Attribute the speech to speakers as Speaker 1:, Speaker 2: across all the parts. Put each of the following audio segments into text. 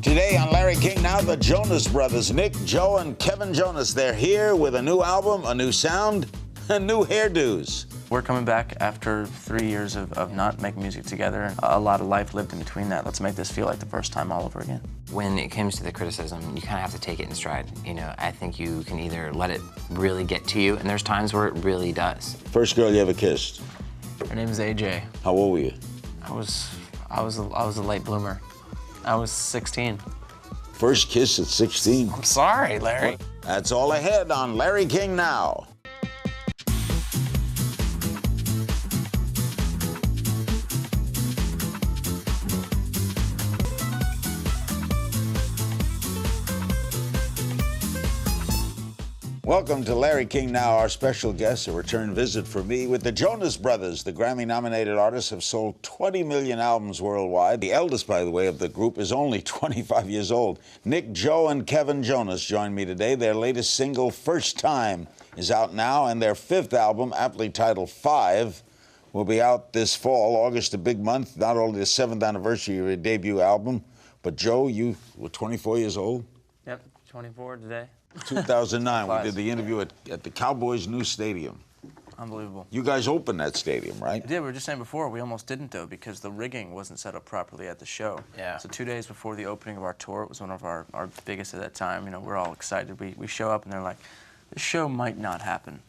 Speaker 1: Today on Larry King Now, the Jonas Brothers, Nick, Joe, and Kevin Jonas. They're here with a new album, a new sound, and new hairdos.
Speaker 2: We're coming back after 3 years of not making music together, and a lot of life lived in between that. Let's make this feel like the first time all over again.
Speaker 3: When it comes to the criticism, you kind of have to take it in stride. You know, I think you can either let it really get to you, and there's times where it really does.
Speaker 1: First girl you ever kissed?
Speaker 2: Her name is AJ.
Speaker 1: How old were you?
Speaker 2: I was a late bloomer. I was 16.
Speaker 1: First kiss at 16?
Speaker 2: I'm sorry, Larry.
Speaker 1: That's all ahead on Larry King Now. Welcome to Larry King Now. Our special guest, a return visit for me with the Jonas Brothers. The Grammy-nominated artists have sold 20 million albums worldwide. The eldest, by the way, of the group is only 25 years old. Nick, Joe, and Kevin Jonas join me today. Their latest single, First Time, is out now, and their fifth album, aptly titled 5, will be out this fall. August, a big month, not only the 7th anniversary of your debut album, but Joe, you were 24 years old?
Speaker 2: Yep, 24 today.
Speaker 1: 2009, we did the interview at the Cowboys' new stadium.
Speaker 2: Unbelievable.
Speaker 1: You guys opened that stadium, right?
Speaker 2: We did. We were just saying before, we almost didn't, though, because the rigging wasn't set up properly at the show.
Speaker 3: Yeah.
Speaker 2: So 2 days before the opening of our tour, it was one of our biggest at that time. You know, we're all excited. We show up, and they're like, this show might not happen.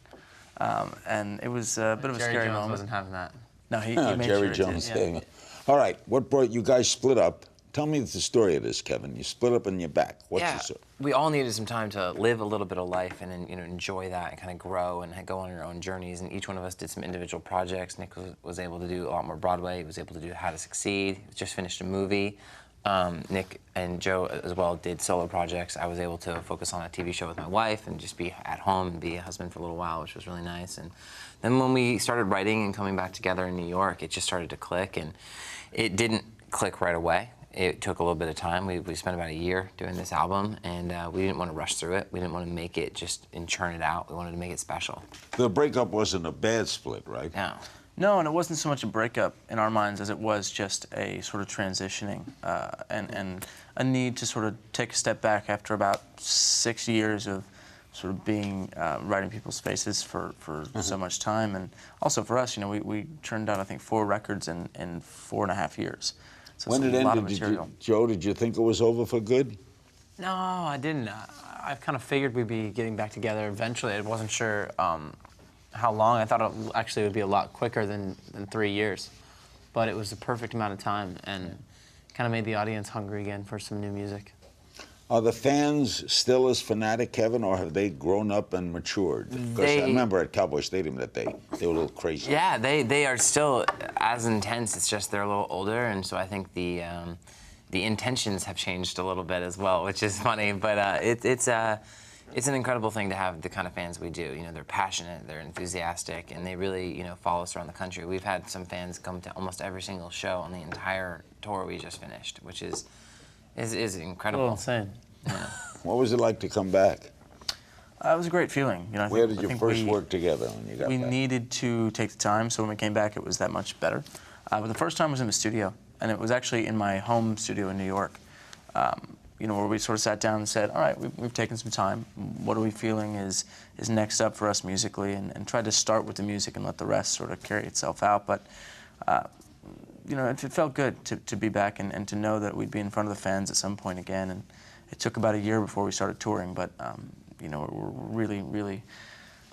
Speaker 2: And it was a bit of a scary moment.
Speaker 3: Wasn't having that.
Speaker 2: No, he made
Speaker 1: Jerry
Speaker 2: sure
Speaker 1: Jones.
Speaker 2: it did, yeah.
Speaker 1: All right, what brought you guys split up? Tell me the story of this, Kevin. You split up and you're back. What's the story?
Speaker 3: We all needed some time to live a little bit of life and enjoy that and kind of grow and go on our own journeys. And each one of us did some individual projects. Nick was able to do a lot more Broadway. He was able to do How to Succeed. He just finished a movie. Nick and Joe as well did solo projects. I was able to focus on a TV show with my wife and just be at home and be a husband for a little while, which was really nice. And then when we started writing and coming back together in New York, it just started to click, and it didn't click right away. It took a little bit of time. We spent about a year doing this album, and we didn't want to rush through it. We didn't want to make it just and churn it out. We wanted to make it special.
Speaker 1: The breakup wasn't a bad split, right?
Speaker 3: No.
Speaker 2: No, and it wasn't so much a breakup in our minds as it was just a sort of transitioning and a need to sort of take a step back after about 6 years of sort of being right in people's faces for so much time. And also for us, you know, we churned out, I think, 4 records in 4.5 years. So
Speaker 1: when it ended, Joe, did you think it was over for good?
Speaker 4: No, I didn't. I kind of figured we'd be getting back together eventually. I wasn't sure how long. I thought it actually would be a lot quicker than 3 years. But it was the perfect amount of time and kind of made the audience hungry again for some new music.
Speaker 1: Are the fans still as fanatic, Kevin, or have they grown up and matured? Because I remember at Cowboy Stadium that they were a little crazy.
Speaker 3: Yeah, they are still as intense. It's just they're a little older, and so I think the intentions have changed a little bit as well, which is funny. But it's an incredible thing to have the kind of fans we do. You know, they're passionate, they're enthusiastic, and they really follow us around the country. We've had some fans come to almost every single show on the entire tour we just finished, which is incredible.
Speaker 2: Oh, insane.
Speaker 3: Yeah.
Speaker 1: What was it like to come back?
Speaker 2: It was a great feeling. You know,
Speaker 1: Where did you first work together when you got back?
Speaker 2: We needed to take the time, so when we came back, it was that much better. But the first time was in the studio, and it was actually in my home studio in New York. You know, where we sort of sat down and said, all right, we've taken some time. What are we feeling is next up for us musically? And tried to start with the music and let the rest sort of carry itself out. But you know, it felt good to be back and to know that we'd be in front of the fans at some point again. And it took about a year before we started touring, but you know, we're really, really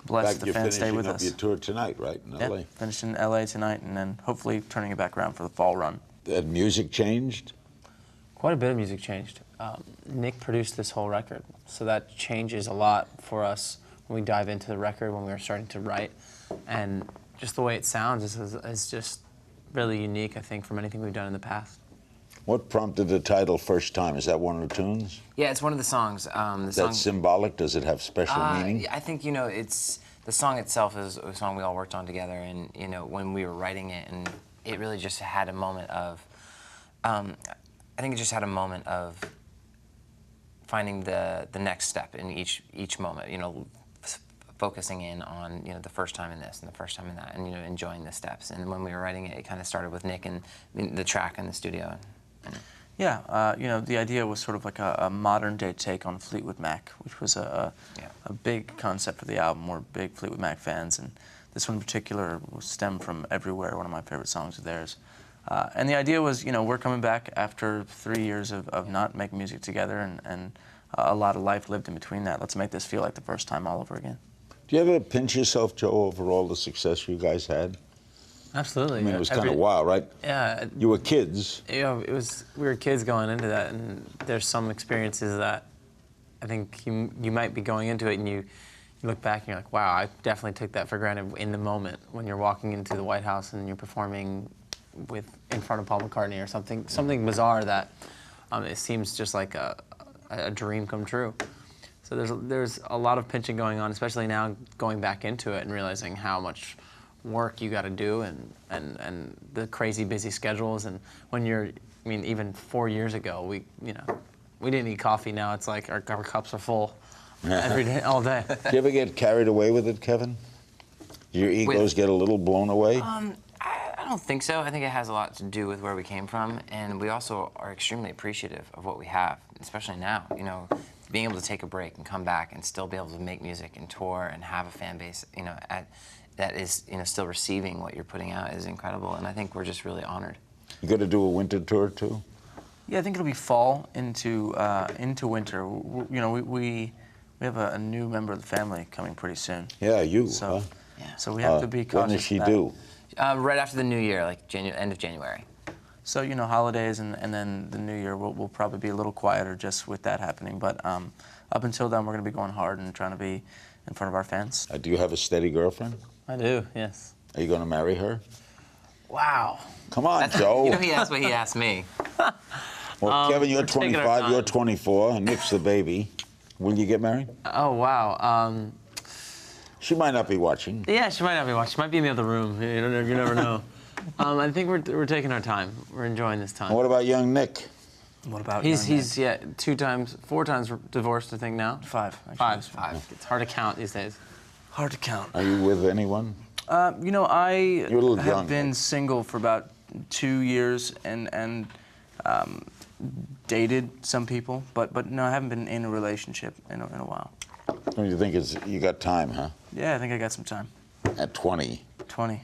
Speaker 2: blessed the fans stay with us.
Speaker 1: You're finishing up your tour tonight, right, in LA?
Speaker 2: Yeah, finished in LA tonight, and then hopefully turning it back around for the fall run.
Speaker 1: Had music changed?
Speaker 4: Quite a bit of music changed. Nick produced this whole record, so that changes a lot for us when we dive into the record, when we were starting to write. And just the way it sounds is just really unique, I think, from anything we've done in the past.
Speaker 1: What prompted the title First Time? Is that one of the tunes?
Speaker 3: Yeah, it's one of the songs.
Speaker 1: Is that symbolic? Does it have special meaning?
Speaker 3: I think, you know, the song itself is a song we all worked on together, and, you know, when we were writing it, and it really just had a moment of, I think it just had a moment of finding the next step in each moment, you know, focusing in on, you know, the first time in this and the first time in that, and, you know, enjoying the steps. And when we were writing it, it kind of started with Nick and the track in the studio.
Speaker 2: Yeah, you know, the idea was sort of like a modern-day take on Fleetwood Mac, which was a big concept for the album. We're big Fleetwood Mac fans, and this one in particular stemmed from Everywhere, one of my favorite songs of theirs. And the idea was, you know, we're coming back after 3 years of not making music together, and a lot of life lived in between that. Let's make this feel like the first time all over again.
Speaker 1: Do you ever pinch yourself, Joe, over all the success you guys had?
Speaker 4: Absolutely.
Speaker 1: I mean, it was kind of wild, right?
Speaker 4: Yeah.
Speaker 1: You were kids.
Speaker 4: You know, we were kids going into that, and there's some experiences that I think you might be going into it, and you look back and you're like, wow, I definitely took that for granted in the moment when you're walking into the White House and you're performing in front of Paul McCartney or something bizarre that it seems just like a dream come true. So there's a lot of pinching going on, especially now going back into it and realizing how much work you got to do and the crazy busy schedules. And when I mean, even 4 years ago, we didn't eat coffee. Now it's like our cups are full every day, all day.
Speaker 1: Do you ever get carried away with it, Kevin? Your egos get a little blown away?
Speaker 3: I don't think so. I think it has a lot to do with where we came from, and we also are extremely appreciative of what we have, especially now. You know, being able to take a break and come back and still be able to make music and tour and have a fan base, you know, that is, you know, still receiving what you're putting out is incredible, and I think we're just really honored.
Speaker 1: You got to do a winter tour too?
Speaker 2: Yeah, I think it'll be fall into winter. You know, we have a new member of the family coming pretty soon.
Speaker 1: Yeah, you.
Speaker 2: So,
Speaker 1: huh?
Speaker 3: Yeah.
Speaker 2: So we have to be cautious.
Speaker 1: When does she
Speaker 2: of that.
Speaker 1: do?
Speaker 3: Right after the New Year, like end of January.
Speaker 2: So, you know, holidays and then the New Year will probably be a little quieter just with that happening. But up until then, we're going to be going hard and trying to be in front of our fans.
Speaker 1: Do you have a steady girlfriend?
Speaker 4: I do, yes.
Speaker 1: Are you going to marry her?
Speaker 4: Wow.
Speaker 1: Come on, Joe.
Speaker 3: You know, he asked what he asked me.
Speaker 1: Well, Kevin, you're
Speaker 4: taking our
Speaker 1: 25, you're
Speaker 4: time.
Speaker 1: 24, and Nick's the baby. Will you get married?
Speaker 4: Oh, wow.
Speaker 1: She might not be watching.
Speaker 4: Yeah, she might not be watching. She might be in the other room. You never know. I think we're taking our time. We're enjoying this time.
Speaker 1: And what about young Nick?
Speaker 2: What about
Speaker 4: He's
Speaker 2: young Nick?
Speaker 4: 4 times divorced, I think now.
Speaker 2: Five. Actually.
Speaker 4: Five. It's hard to count these days.
Speaker 2: Hard to count.
Speaker 1: Are you with anyone?
Speaker 2: You know, I
Speaker 1: You're a little
Speaker 2: have
Speaker 1: young,
Speaker 2: been
Speaker 1: Nick.
Speaker 2: single for about 2 years and dated some people, but no, I haven't been in a relationship in a while.
Speaker 1: Don't you think you got time, huh?
Speaker 2: Yeah, I think I got some time.
Speaker 1: At 20.
Speaker 2: 20.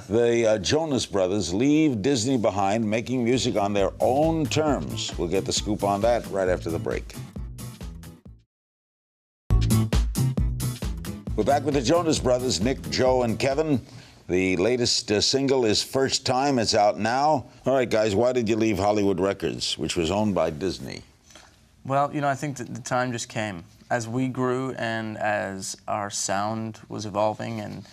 Speaker 1: The Jonas Brothers leave Disney behind, making music on their own terms. We'll get the scoop on that right after the break. We're back with the Jonas Brothers, Nick, Joe, and Kevin. The latest single is First Time. It's out now. All right, guys, why did you leave Hollywood Records, which was owned by Disney?
Speaker 2: Well, you know, I think that the time just came. As we grew and as our sound was evolving and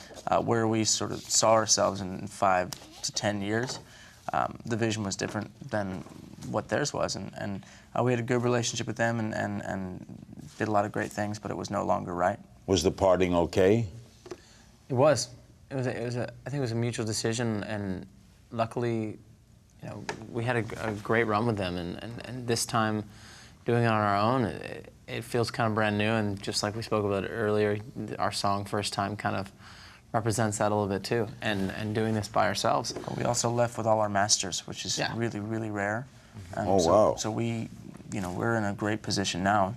Speaker 2: where we sort of saw ourselves in 5 to 10 years, the vision was different than what theirs was. And we had a good relationship with them and did a lot of great things, but it was no longer right.
Speaker 1: Was the parting okay?
Speaker 4: It was. I think it was a mutual decision, and luckily, you know, we had a great run with them, and this time, doing it on our own, it feels kind of brand new, and just like we spoke about it earlier, our song First Time kind of represents that a little bit too, and doing this by ourselves.
Speaker 2: But we also left with all our masters, which is really, really rare.
Speaker 1: Oh, wow.
Speaker 2: So we, you know, we're in a great position now,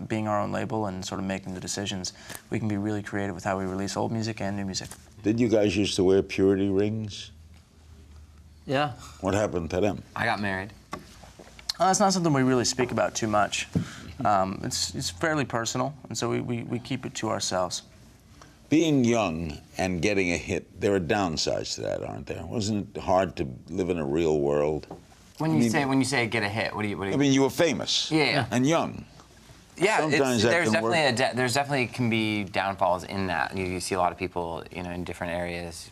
Speaker 2: being our own label and sort of making the decisions. We can be really creative with how we release old music and new music.
Speaker 1: Did you guys used to wear purity rings?
Speaker 4: Yeah.
Speaker 1: What happened to them?
Speaker 3: I got married.
Speaker 2: It's not something we really speak about too much. It's fairly personal, and so we keep it to ourselves.
Speaker 1: Being young and getting a hit, there are downsides to that, aren't there? Wasn't it hard to live in a real world?
Speaker 3: When you say get a hit, what do you?
Speaker 1: I mean, you were famous.
Speaker 3: Yeah.
Speaker 1: And young.
Speaker 3: Yeah,
Speaker 1: Sometimes that
Speaker 3: there's
Speaker 1: can work.
Speaker 3: definitely there's definitely can be downfalls in that. You see a lot of people, you know, in different areas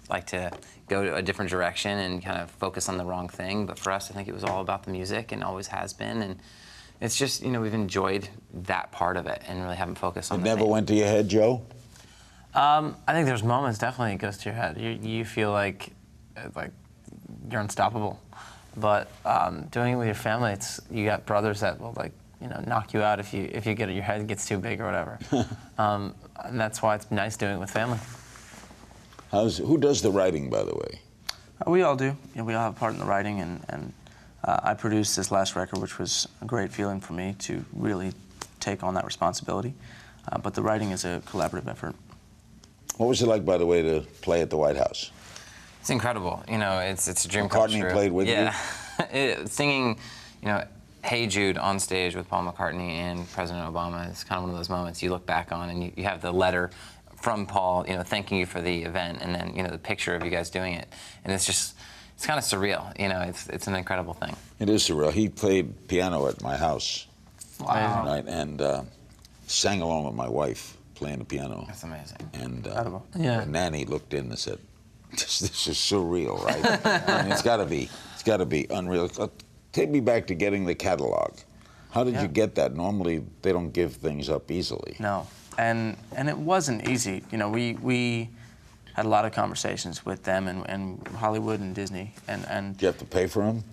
Speaker 3: like to go to a different direction and kind of focus on the wrong thing. But for us, I think it was all about the music and always has been. And it's just, you know, we've enjoyed that part of it and really haven't focused on
Speaker 1: It
Speaker 3: the
Speaker 1: never
Speaker 3: thing.
Speaker 1: went to your head, Joe?
Speaker 4: I think there's moments definitely it goes to your head. You feel like you're unstoppable, but doing it with your family, you got brothers that will knock you out if you get your head gets too big or whatever. And that's why it's nice doing it with family.
Speaker 1: Who does the writing, by the way?
Speaker 2: We all do. You know, we all have a part in the writing, and I produced this last record, which was a great feeling for me to really take on that responsibility. But the writing is a collaborative effort.
Speaker 1: What was it like, by the way, to play at the White House?
Speaker 3: It's incredible. You know, it's a dream come
Speaker 1: McCartney
Speaker 3: true.
Speaker 1: played with
Speaker 3: you? Singing, you know, Hey Jude on stage with Paul McCartney and President Obama is kind of one of those moments you look back on, and you have the letter from Paul, you know, thanking you for the event, and then, you know, the picture of you guys doing it. And it's just, it's kind of surreal. You know, it's an incredible thing.
Speaker 1: It is surreal. He played piano at my house.
Speaker 2: Wow.
Speaker 1: Right, and sang along with my wife playing the piano.
Speaker 3: That's amazing.
Speaker 1: And
Speaker 4: Yeah.
Speaker 1: Nanny looked in and said, this is surreal, right? I mean, it's got to be unreal. Take me back to getting the catalog. How did you get that? Normally, they don't give things up easily.
Speaker 2: No, and it wasn't easy. You know, we had a lot of conversations with them and Hollywood and Disney, and
Speaker 1: Did you have to pay for them?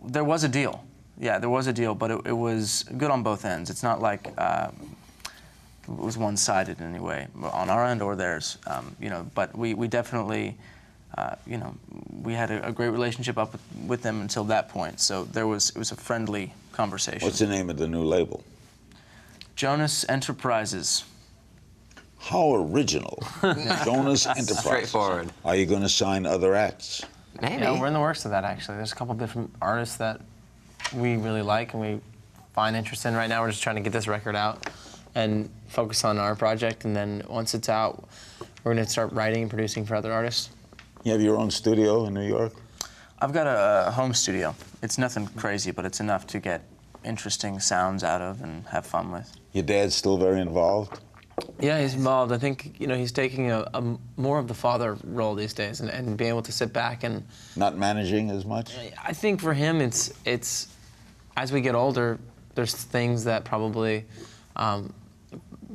Speaker 2: there was a deal. Yeah, there was a deal, but it was good on both ends. It's not like it was one-sided in any way, on our end or theirs. You know, but we definitely, you know, we had a great relationship up with them until that point. So it was a friendly conversation.
Speaker 1: What's the name of the new label?
Speaker 2: Jonas Enterprises.
Speaker 1: How original. Jonas Enterprises.
Speaker 3: Straightforward.
Speaker 1: Are you going to sign other acts?
Speaker 3: Maybe.
Speaker 4: Yeah, we're in the works of that, actually. There's a couple different artists that we really like and we find interest in right now. We're just trying to get this record out and focus on our project, and then once it's out, we're going to start writing and producing for other artists.
Speaker 1: You have your own studio in New York?
Speaker 2: I've got a home studio. It's nothing crazy, but it's enough to get interesting sounds out of and have fun with.
Speaker 1: Your dad's still very involved?
Speaker 4: Yeah, he's involved. I think, you know, he's taking a more of the father role these days, and being able to sit back and...
Speaker 1: Not managing as much?
Speaker 4: I think for him, it's as we get older, there's things that probably,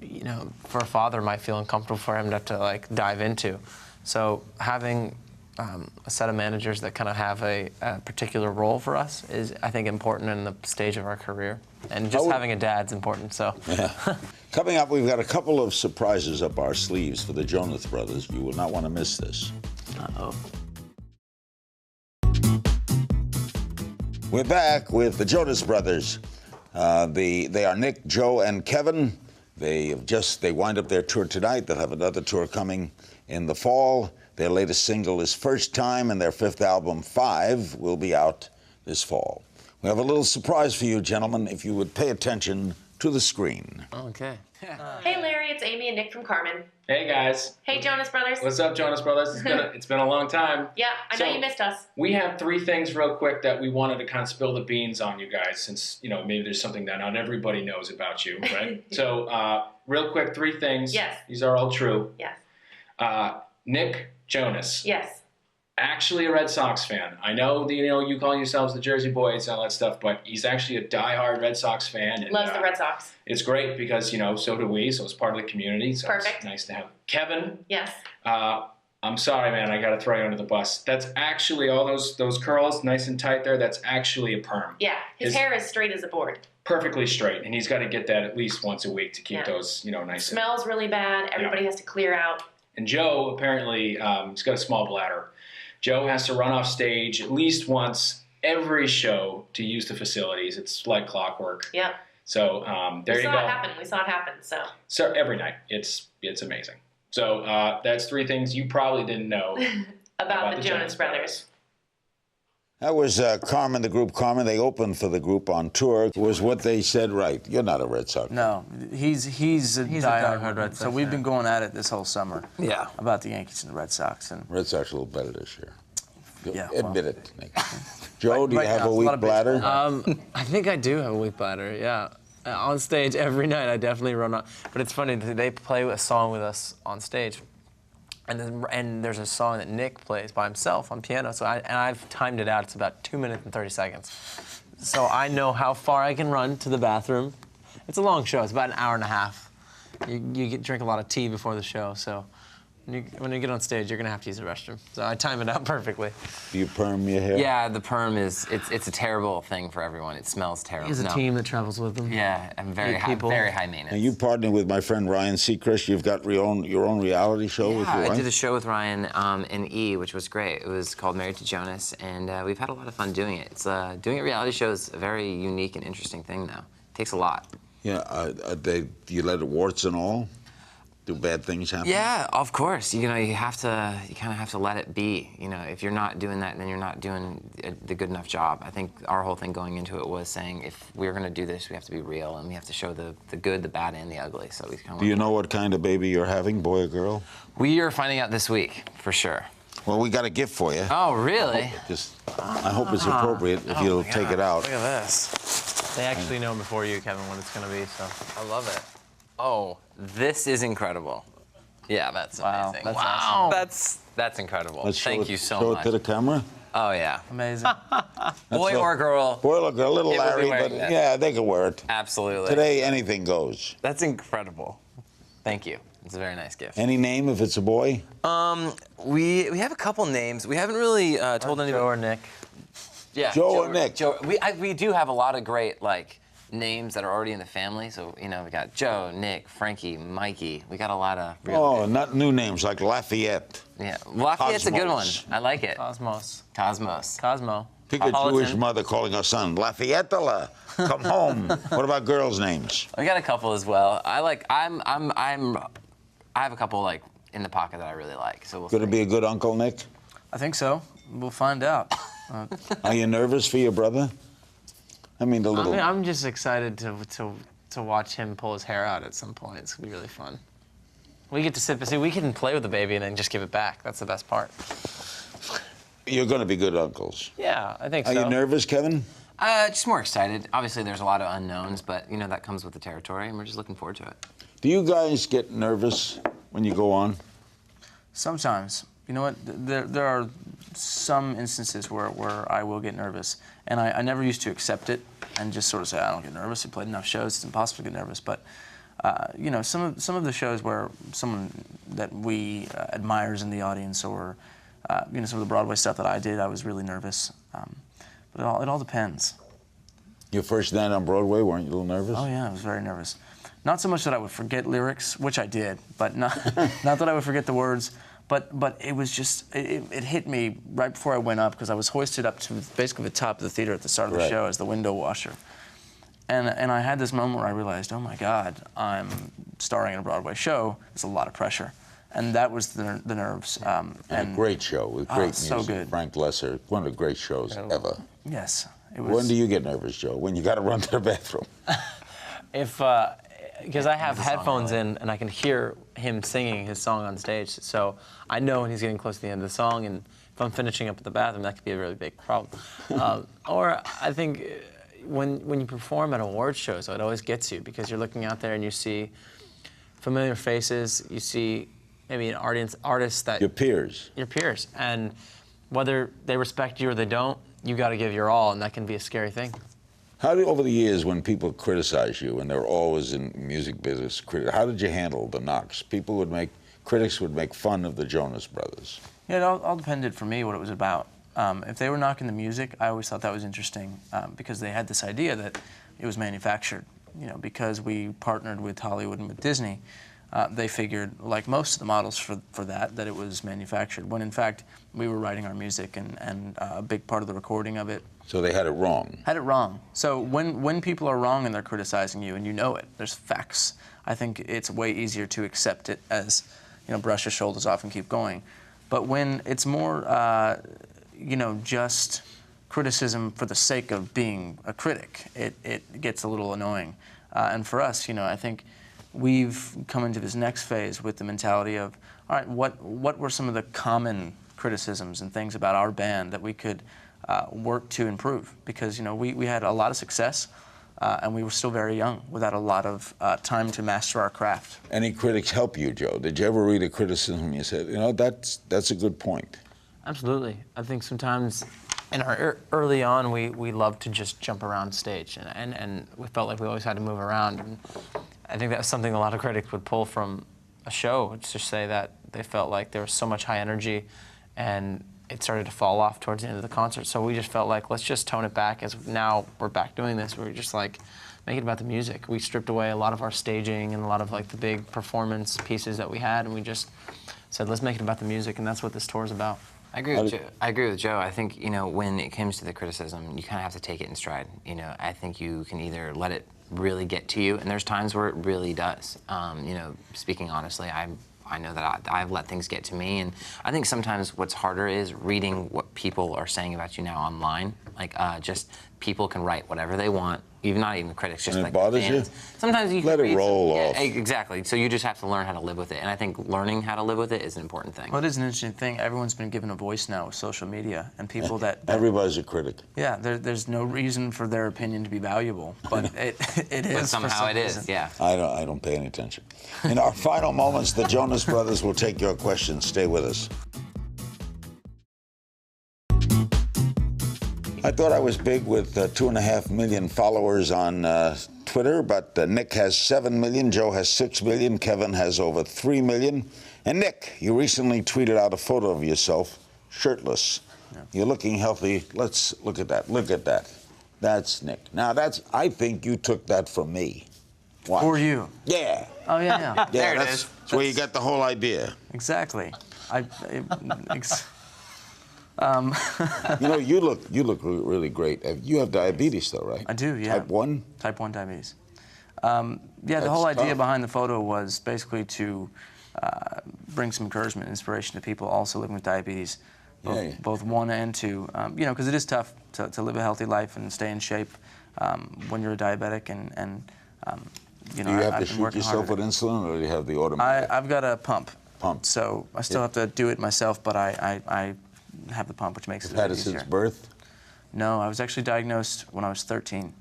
Speaker 4: you know, for a father might feel uncomfortable for him to have to, like, dive into. So having a set of managers that kind of have a particular role for us is, I think, important in the stage of our career. And just having a dad's important, so.
Speaker 1: Yeah. Coming up, we've got a couple of surprises up our sleeves for the Jonas Brothers. You will not want to miss this.
Speaker 2: Uh-oh.
Speaker 1: We're back with the Jonas Brothers. They are Nick, Joe, and Kevin. They wind up their tour tonight. They'll have another tour coming in the fall. Their latest single is First Time, and their fifth album, Five, will be out this fall. We have a little surprise for you, gentlemen, if you would pay attention to the screen.
Speaker 4: Okay.
Speaker 5: Hey Larry, it's Amy and Nick from Carmen.
Speaker 6: Hey guys.
Speaker 5: Hey Jonas Brothers.
Speaker 6: What's up, Jonas Brothers? It's been a long time.
Speaker 5: Yeah, I know
Speaker 6: So,
Speaker 5: you missed us.
Speaker 6: We have three things real quick that we wanted to kind of spill the beans on you guys, since, you know, maybe there's something that not everybody knows about you, right? So, real quick, three things.
Speaker 5: Yes.
Speaker 6: These are all true.
Speaker 5: Yes.
Speaker 6: Nick Jonas.
Speaker 5: Yes.
Speaker 6: Actually a Red Sox fan. I know, you call yourselves the Jersey Boys and all that stuff, but he's actually a diehard Red Sox fan. And,
Speaker 5: Loves the Red Sox.
Speaker 6: It's great because, so do we, so it's part of the community. So
Speaker 5: Perfect.
Speaker 6: It's nice to have Kevin.
Speaker 5: Yes.
Speaker 6: I'm sorry, man, I got to throw you under the bus. That's actually, all those curls, nice and tight there, that's actually a perm.
Speaker 5: Yeah, his hair is straight as a board.
Speaker 6: Perfectly straight, and he's got to get that at least once a week to keep those, nice.
Speaker 5: Smells really bad. Everybody has to clear out.
Speaker 6: And Joe, apparently, he's got a small bladder. Joe has to run off stage at least once every show to use the facilities. It's like clockwork.
Speaker 5: Yep.
Speaker 6: So there you go.
Speaker 5: We saw it happen.
Speaker 6: So every night, it's amazing. So that's three things you probably didn't know
Speaker 5: about the Jonas Brothers.
Speaker 1: That was Carmen, the group Carmen. They opened for the group on tour. Was what they said right? You're not a Red Sox fan.
Speaker 2: No, he's a diehard
Speaker 4: Red Sox
Speaker 2: So we've
Speaker 4: fan.
Speaker 2: been going at it this whole summer.
Speaker 4: Yeah.
Speaker 2: About the Yankees and the Red Sox. And
Speaker 1: Red Sox a little better this year.
Speaker 2: Yeah,
Speaker 1: Admit it, Nick. Joe, do you
Speaker 2: right
Speaker 1: have
Speaker 2: now,
Speaker 1: a
Speaker 2: it's a
Speaker 1: weak
Speaker 2: lot of
Speaker 1: bladder?
Speaker 4: I think I do have a weak bladder, yeah. On stage every night, I definitely run on. But it's funny, they play a song with us on stage. And there's a song that Nick plays by himself on piano. So I've timed it out. It's about 2 minutes and 30 seconds. So I know how far I can run to the bathroom. It's a long show. It's about an hour and a half. You drink a lot of tea before the show. So When you get on stage, you're gonna have to use the restroom. So I time it out perfectly.
Speaker 1: Do you perm your hair?
Speaker 3: Yeah, the perm it's a terrible thing for everyone. It smells terrible.
Speaker 4: He has a team that travels with him.
Speaker 3: Yeah, I'm very
Speaker 4: 8
Speaker 3: high,
Speaker 4: people.
Speaker 3: very high maintenance.
Speaker 1: And you partnered with my friend Ryan Seacrest. You've got your own reality show with you,
Speaker 3: Yeah,
Speaker 1: right?
Speaker 3: I did a show with Ryan in E, which was great. It was called Married to Jonas, and we've had a lot of fun doing it. It's doing a reality show is a very unique and interesting thing now. It takes a lot.
Speaker 1: Yeah, do you let it warts and all? Do bad things happen?
Speaker 3: Yeah, of course. You know, you kind of have to let it be. You know, if you're not doing that, then you're not doing the good enough job. I think our whole thing going into it was saying, if we're going to do this, we have to be real, and we have to show the good, the bad, and the ugly. So we kind of.
Speaker 1: Do you know what kind of baby you're having, boy or girl?
Speaker 3: We are finding out this week, for sure.
Speaker 1: Well, we got a gift for you.
Speaker 3: Oh, really?
Speaker 1: I hope it's appropriate if you'll take it out.
Speaker 3: Look at this.
Speaker 4: They actually know before you, Kevin, what it's gonna be. So
Speaker 3: I love it. Oh, this is incredible. Yeah, that's amazing.
Speaker 2: That's
Speaker 3: wow. That's incredible.
Speaker 1: Let's show
Speaker 3: Thank
Speaker 1: it,
Speaker 3: you so
Speaker 1: show
Speaker 3: much.
Speaker 1: it to the camera.
Speaker 3: Oh, yeah.
Speaker 2: Amazing.
Speaker 3: Boy or girl.
Speaker 1: Boy or girl, little
Speaker 3: It will be
Speaker 1: Larry,
Speaker 3: wearing
Speaker 1: but
Speaker 3: that.
Speaker 1: yeah, they can wear it.
Speaker 3: Absolutely.
Speaker 1: Today, anything goes.
Speaker 3: That's incredible. Thank you. It's a very nice gift.
Speaker 1: Any name if it's a boy?
Speaker 3: We have a couple names. We haven't really told anybody.
Speaker 4: Joe or Nick.
Speaker 3: Yeah,
Speaker 1: Joe or Nick.
Speaker 3: Joe. We do have a lot of great names that are already in the family. So we got Joe, Nick, Frankie, Mikey. We got a lot of.
Speaker 1: Oh, not new names like Lafayette.
Speaker 3: Yeah, Lafayette's a good one.
Speaker 1: Cosmos.
Speaker 3: I like it.
Speaker 4: Cosmos.
Speaker 3: Cosmo.
Speaker 1: Pick a
Speaker 4: Cosmopolitan.
Speaker 1: Jewish mother calling her son, Lafayette, come home. What about girls' names?
Speaker 3: I got a couple as well. I have a couple in the pocket that I really like. So we'll
Speaker 1: Going to
Speaker 3: see.
Speaker 1: be a good uncle, Nick?
Speaker 2: I think so. We'll find out.
Speaker 1: Are you nervous for your brother? I mean, the little...
Speaker 4: I'm just excited to watch him pull his hair out at some point. It's gonna be really fun. We get to see. We can play with the baby and then just give it back. That's the best part.
Speaker 1: You're going to be good uncles.
Speaker 4: Yeah, I think
Speaker 1: Are
Speaker 4: so.
Speaker 1: you nervous, Kevin?
Speaker 3: Just more excited. Obviously, there's a lot of unknowns, but that comes with the territory, and we're just looking forward to it.
Speaker 1: Do you guys get nervous when you go on?
Speaker 2: Sometimes. You know what? There are some instances where I will get nervous, and I never used to accept it and just sort of say, I don't get nervous. I played enough shows. It's impossible to get nervous. But some of the shows where someone that we admire is in the audience, or some of the Broadway stuff that I did, I was really nervous. But it all depends.
Speaker 1: Your first night on Broadway, weren't you a little nervous?
Speaker 2: Oh yeah, I was very nervous. Not so much that I would forget lyrics, which I did, but not that I would forget the words. But it was just, it hit me right before I went up, because I was hoisted up to basically the top of the theater at the start of the
Speaker 1: Right.
Speaker 2: show as the window washer. And I had this moment where I realized, oh my God, I'm starring in a Broadway show. It's a lot of pressure. And that was the nerves.
Speaker 1: And a great show with great music.
Speaker 2: so good.
Speaker 1: Frank Lesser, one of the great shows ever.
Speaker 2: Yes, it was.
Speaker 1: When do you get nervous, Joe? When you got to run to the bathroom?
Speaker 4: Because I have headphones in and I can hear him singing his song on stage, so I know when he's getting close to the end of the song, and if I'm finishing up at the bathroom, that could be a really big problem. Or I think when you perform at award shows, it always gets you, because you're looking out there and you see familiar faces, you see maybe an artist that
Speaker 1: Your peers.
Speaker 4: your peers, and whether they respect you or they don't, you got to give your all, and that can be a scary thing.
Speaker 1: How did, over the years, when people criticize you, and they're always in music business, how did you handle the knocks? Critics would make fun of the Jonas Brothers.
Speaker 2: Yeah, it all depended for me what it was about. If they were knocking the music, I always thought that was interesting, because they had this idea that it was manufactured. Because we partnered with Hollywood and with Disney, they figured, like most of the models for that it was manufactured, when in fact we were writing our music, and a big part of the recording of it.
Speaker 1: So they had it wrong.
Speaker 2: Had it wrong. So when people are wrong and they're criticizing you and you know it, there's facts, I think it's way easier to accept it as, brush your shoulders off and keep going. But when it's more, just criticism for the sake of being a critic, it gets a little annoying. And for us, I think we've come into this next phase with the mentality of, all right, what were some of the common criticisms and things about our band that we could work to improve? Because we had a lot of success, and we were still very young without a lot of time to master our craft.
Speaker 1: Any critics help you, Joe? Did you ever read a criticism and you said, that's a good point?
Speaker 4: Absolutely. I think sometimes in our early on, we loved to just jump around stage, and we felt like we always had to move around. And I think that was something a lot of critics would pull from a show, to say that they felt like there was so much high energy, and it started to fall off towards the end of the concert. So we just felt like, let's just tone it back. As now we're back doing this, we're just like, make it about the music. We stripped away a lot of our staging and a lot of like the big performance pieces that we had, and we just said, let's make it about the music, and that's what this tour is about.
Speaker 3: I agree with Joe. I agree with Joe. I think, you know, when it comes to the criticism, you kind of have to take it in stride. You know, I think you can either let it really get to you, and there's times where it really does. You know, speaking honestly, I know that I've let things get to me, and I think sometimes what's harder is reading what people are saying about you now online. Like, just people can write whatever they want, even not even critics, just
Speaker 1: And
Speaker 3: like
Speaker 1: it bothers
Speaker 3: fans.
Speaker 1: you?
Speaker 3: Sometimes you can
Speaker 1: Let it
Speaker 3: read
Speaker 1: roll
Speaker 3: yeah,
Speaker 1: off.
Speaker 3: exactly. So you just have to learn how to live with it, and I think learning how to live with it is an important thing.
Speaker 2: Well, it is an interesting thing. Everyone's been given a voice now with social media, and people that
Speaker 1: Everybody's a critic.
Speaker 2: yeah, there's no reason for their opinion to be valuable, but it is.
Speaker 3: But
Speaker 2: for
Speaker 3: somehow
Speaker 2: some
Speaker 3: it is,
Speaker 2: reason.
Speaker 3: yeah.
Speaker 1: I don't pay any attention. In our final moments, the Jonas Brothers will take your questions. Stay with us. I thought I was big with 2.5 million followers on Twitter, but Nick has 7 million, Joe has 6 million, Kevin has over 3 million. And Nick, you recently tweeted out a photo of yourself shirtless. Yeah. You're looking healthy. Let's look at that. Look at that. That's Nick. Now, I think you took that from me. Watch.
Speaker 2: For you.
Speaker 1: Yeah.
Speaker 2: Oh yeah, yeah.
Speaker 1: Yeah,
Speaker 3: There it
Speaker 1: that's,
Speaker 3: is.
Speaker 1: that's where you got the whole idea.
Speaker 2: Exactly.
Speaker 1: You know, you look really great. You have diabetes, though, right?
Speaker 2: I do, yeah.
Speaker 1: Type 1?
Speaker 2: Type 1 diabetes. Yeah,
Speaker 1: That's
Speaker 2: the whole idea
Speaker 1: tough.
Speaker 2: behind the photo was basically to bring some encouragement and inspiration to people also living with diabetes, both 1 and 2. You know, because it is tough to live a healthy life and stay in shape when you're a diabetic, and you know,
Speaker 1: Do you have
Speaker 2: I've
Speaker 1: to
Speaker 2: been
Speaker 1: shoot
Speaker 2: working hard
Speaker 1: yourself
Speaker 2: at
Speaker 1: with
Speaker 2: it.
Speaker 1: insulin, or do you have the automatic?
Speaker 2: I've got a pump.
Speaker 1: Pump.
Speaker 2: So I still have to do it myself, but I have the pump, which makes it
Speaker 1: You've had it
Speaker 2: easier.
Speaker 1: since birth?
Speaker 2: No, I was actually diagnosed when I was 13,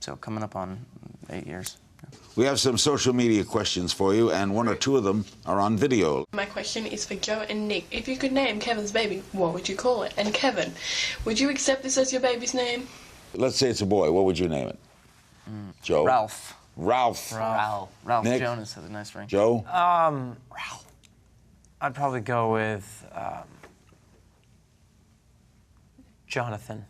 Speaker 2: so coming up on 8 years.
Speaker 1: We have some social media questions for you, and 1 or 2 of them are on video.
Speaker 7: My question is for Joe and Nick. If you could name Kevin's baby, what would you call it? And Kevin, would you accept this as your baby's name?
Speaker 1: Let's say it's a boy. What would you name it? Joe?
Speaker 2: Ralph.
Speaker 1: Ralph.
Speaker 2: Ralph
Speaker 1: Nick?
Speaker 2: Jonas has a nice ring.
Speaker 1: Joe?
Speaker 4: I'd probably go with Jonathan.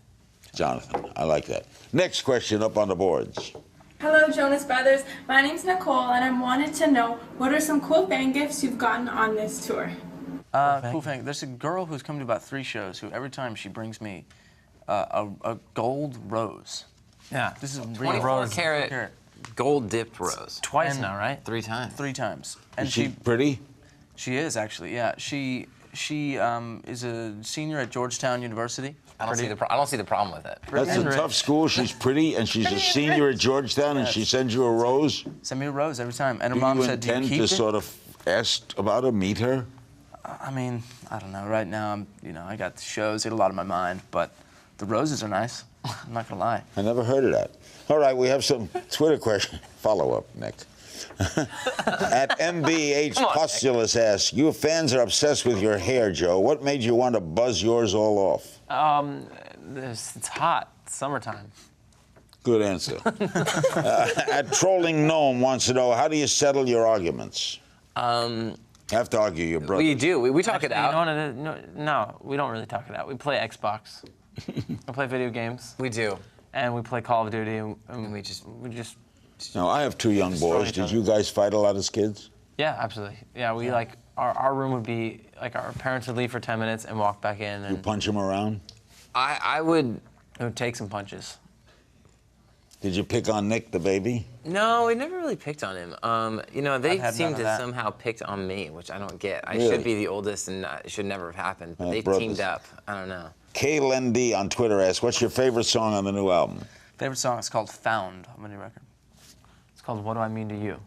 Speaker 1: Jonathan. I like that. Next question up on the boards.
Speaker 8: Hello, Jonas Brothers. My name's Nicole, and I wanted to know what are some cool fan gifts you've gotten on this tour?
Speaker 2: Cool thing. There's a girl who's come to about 3 shows who every time she brings me a gold rose.
Speaker 4: Yeah.
Speaker 2: This is real
Speaker 3: 24 karat gold dipped rose.
Speaker 4: Twice
Speaker 2: And-
Speaker 4: now, right?
Speaker 3: 3 times.
Speaker 2: 3 times. And
Speaker 1: Is she pretty?
Speaker 2: she is actually, yeah. She is a senior at Georgetown University.
Speaker 3: I don't see the problem with it.
Speaker 1: That's a tough school. She's pretty, and she's a senior at Georgetown, and she sends you a rose.
Speaker 2: Send me a rose every time. And her
Speaker 1: Do
Speaker 2: mom
Speaker 1: you
Speaker 2: said, "Do you
Speaker 1: intend
Speaker 2: keep
Speaker 1: to
Speaker 2: it?"
Speaker 1: sort of ask about her, meet her?
Speaker 2: I mean, I don't know. Right now, I got the shows, get a lot on my mind, but the roses are nice. I'm not gonna lie.
Speaker 1: I never heard of that. All right, we have some Twitter question follow-up, Nick. At MBH Postulus asks, you fans are obsessed with your hair, Joe. What made you want to buzz yours all off?
Speaker 4: It's hot. It's summertime.
Speaker 1: Good answer. At Trolling Gnome wants to know, how do you settle your arguments? You have to argue your brother.
Speaker 3: We do. We talk it out.
Speaker 4: You know what it is? No, we don't really talk it out. We play Xbox. We play video games.
Speaker 3: We do.
Speaker 4: And we play Call of Duty. And
Speaker 3: We just
Speaker 1: Now, I have 2 young boys. Did you guys fight a lot as kids?
Speaker 4: Yeah, absolutely. Yeah, we like our room would be like our parents would leave for 10 minutes and walk back in,
Speaker 1: You
Speaker 4: and
Speaker 1: punch them around?
Speaker 3: I would.
Speaker 4: it would take some punches.
Speaker 1: Did you pick on Nick, the baby?
Speaker 3: No, we never really picked on him. You know, they
Speaker 2: I've had
Speaker 3: seem
Speaker 2: none of
Speaker 3: to
Speaker 2: that.
Speaker 3: somehow picked on me, which I don't get. I
Speaker 1: Really?
Speaker 3: should be the oldest, and it should never have happened. But they've
Speaker 1: brothers.
Speaker 3: teamed up. I don't know.
Speaker 1: K. Lendy on Twitter asks, what's your favorite song on the new album?
Speaker 2: Favorite song is called "Found" on my new record.
Speaker 4: It's called What Do I Mean to You?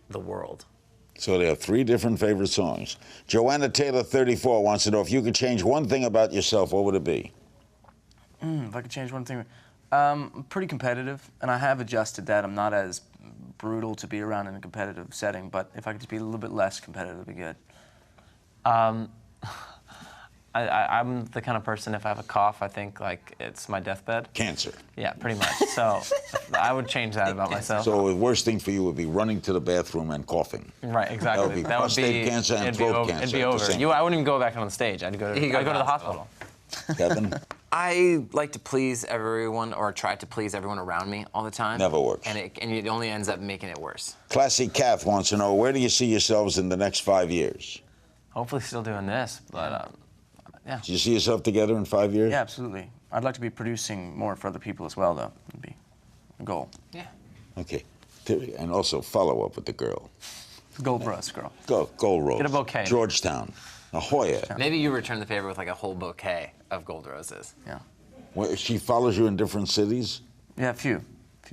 Speaker 3: The world.
Speaker 1: So they have 3 different favorite songs. Joanna Taylor, 34, wants to know, if you could change one thing about yourself, what would it be?
Speaker 2: If I could change one thing, I'm pretty competitive, and I have adjusted that. I'm not as brutal to be around in a competitive setting, but if I could just be a little bit less competitive, it'd be good.
Speaker 4: I'm the kind of person, if I have a cough, I think like it's my deathbed.
Speaker 1: Cancer.
Speaker 4: Yeah, pretty much. So I would change that about myself.
Speaker 1: So the worst thing for you would be running to the bathroom and coughing.
Speaker 4: Right, exactly.
Speaker 1: That would be prostate cancer and throat cancer.
Speaker 4: It'd be
Speaker 1: at the
Speaker 4: over.
Speaker 1: same
Speaker 4: I wouldn't even go back on the stage. I'd go to the hospital.
Speaker 1: Kevin?
Speaker 3: I like to please everyone, or try to please everyone around me all the time.
Speaker 1: Never works.
Speaker 3: And it only ends up making it worse.
Speaker 1: Classy Kath wants to know, where do you see yourselves in the next 5 years?
Speaker 4: Hopefully still doing this, but yeah.
Speaker 1: Do you see yourself together in 5 years?
Speaker 2: Yeah, absolutely. I'd like to be producing more for other people as well, though. Would be a goal.
Speaker 3: Yeah.
Speaker 1: Okay. And also follow up with the girl.
Speaker 2: Gold Rush girl.
Speaker 1: Gold Rose.
Speaker 4: Get a bouquet.
Speaker 1: Georgetown. La Jolla.
Speaker 3: Maybe you return the favor with like a whole bouquet of gold roses.
Speaker 2: Yeah.
Speaker 1: Well, she follows you in different cities?
Speaker 2: Yeah, a few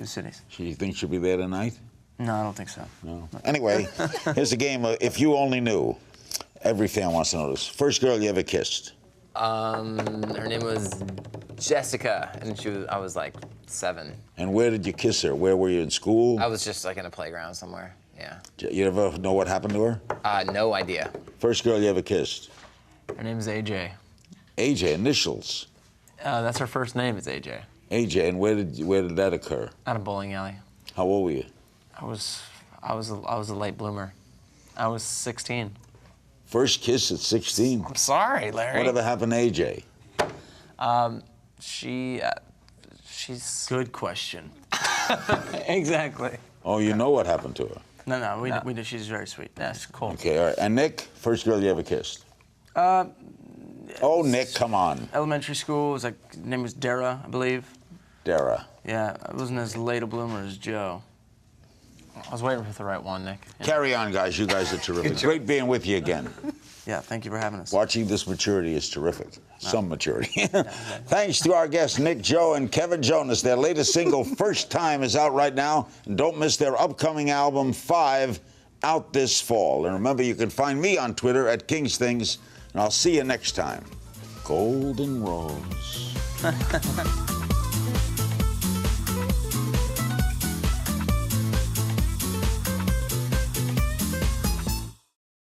Speaker 2: cities.
Speaker 1: She thinks she'll be there tonight?
Speaker 2: No, I don't think so.
Speaker 1: No. Anyway, here's a game of If You Only Knew. Every fan wants to know this. First girl you ever kissed?
Speaker 3: Her name was Jessica, and I was like 7.
Speaker 1: And where did you kiss her? Where were you in school?
Speaker 3: I was just like in a playground somewhere. Yeah.
Speaker 1: You ever know what happened to her?
Speaker 3: No idea.
Speaker 1: First girl you ever kissed?
Speaker 4: Her name's AJ.
Speaker 1: AJ, initials.
Speaker 4: That's her first name. It's AJ.
Speaker 1: AJ, and where did that occur?
Speaker 4: At a bowling alley.
Speaker 1: How old were you?
Speaker 4: I was a late bloomer. I was 16.
Speaker 1: First kiss at 16?
Speaker 4: I'm sorry, Larry.
Speaker 1: Whatever happened to AJ?
Speaker 4: She's
Speaker 2: Good question.
Speaker 4: exactly.
Speaker 1: Oh, you know what happened to her.
Speaker 2: No, we do. She's very sweet.
Speaker 4: That's cool.
Speaker 1: Okay, all right. And Nick, first girl you ever kissed? Oh, Nick, come on.
Speaker 2: Elementary school. It was like, her name was Dara, I believe.
Speaker 1: Dara.
Speaker 2: Yeah, I wasn't as late a bloomer as Joe.
Speaker 4: I was waiting for the right one, Nick. Yeah.
Speaker 1: Carry on, guys. You guys are terrific. Great being with you again.
Speaker 2: Yeah, thank you for having us.
Speaker 1: Watching this maturity is terrific. Some maturity. Thanks to our guests, Nick, Joe, and Kevin Jonas. Their latest single, First Time, is out right now. And don't miss their upcoming album, 5, out this fall. And remember, you can find me on Twitter at King's Things. And I'll see you next time. Golden Rose.